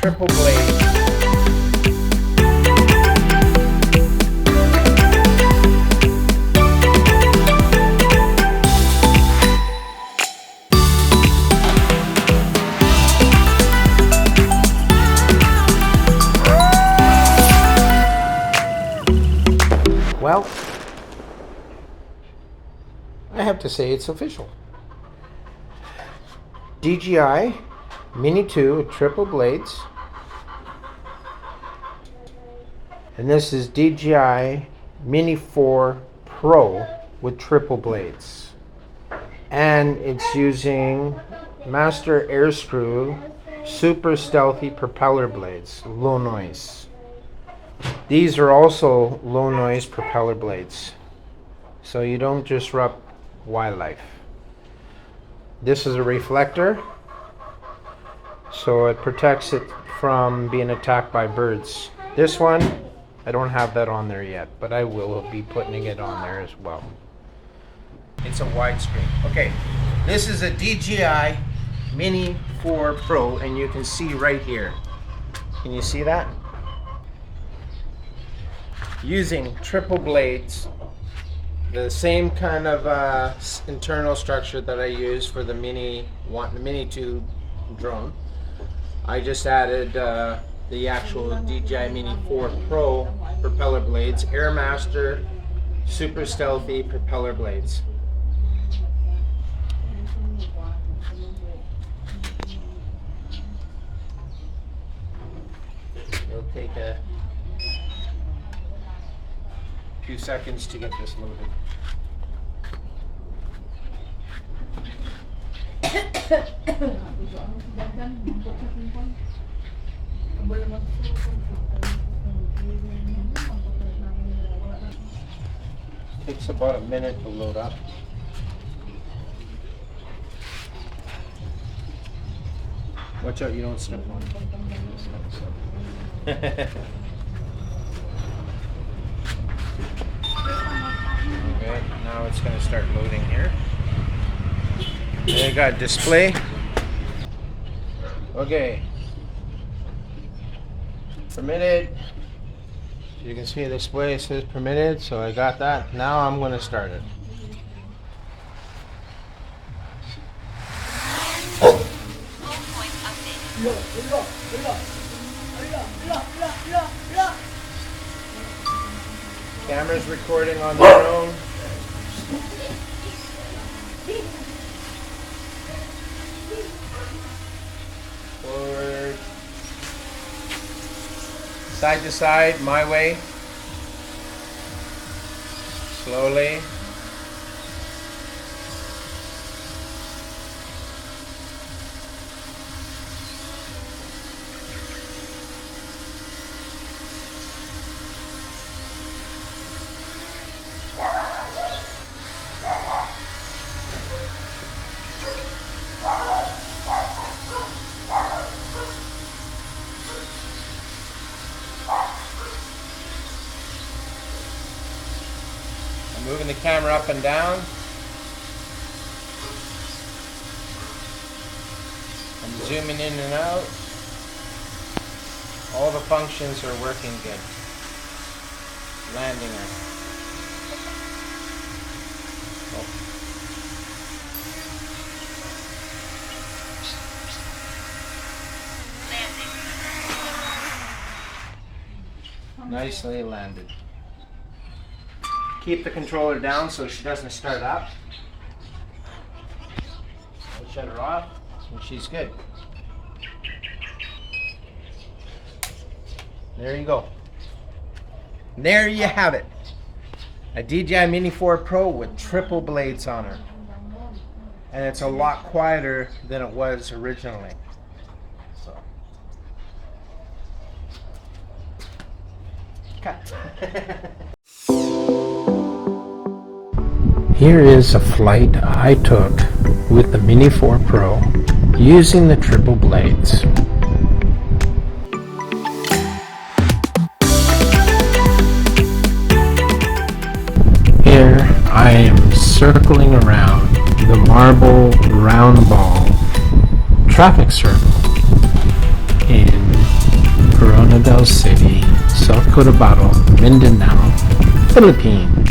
triple blade. Well, I have to say it's official. DJI Mini 2 with triple blades. And this is DJI Mini 4 Pro with triple blades. And it's using Master Air Screw super stealthy propeller blades, low noise. These are also low noise propeller blades, so you don't disrupt wildlife. This is a reflector, so it protects it from being attacked by birds. This one, I don't have that on there yet, but I will be putting it on there as well. It's a widescreen. Okay, this is a DJI Mini 4 Pro, and you can see right here. Can you see that? Using triple blades, the same kind of internal structure that I use for the Mini 2 drone. I just added the actual DJI Mini 4 Pro propeller blades, Airmaster super stealthy propeller blades. It'll take a few seconds to get this loaded. Takes about a minute to load up. Watch out you don't step on it. Okay, now it's going to start loading here. And I got display. Okay. Permitted. You can see the display, it says permitted, so I got that. Now I'm going to start it. Camera's recording on their own. Forward. Side to side, my way. Slowly. Moving the camera up and down. I'm zooming in and out. All the functions are working good. Landing her. Oh. Nicely landed. Keep the controller down so she doesn't start up. I'll shut her off and she's good. There you go. There you have it. A DJI Mini 4 Pro with triple blades on her. And it's a lot quieter than it was originally. So. Cut. Here is a flight I took with the Mini 4 Pro using the triple blades. Here I am circling around the marble round ball traffic circle in Coronadal City, South Cotabato, Mindanao, Philippines.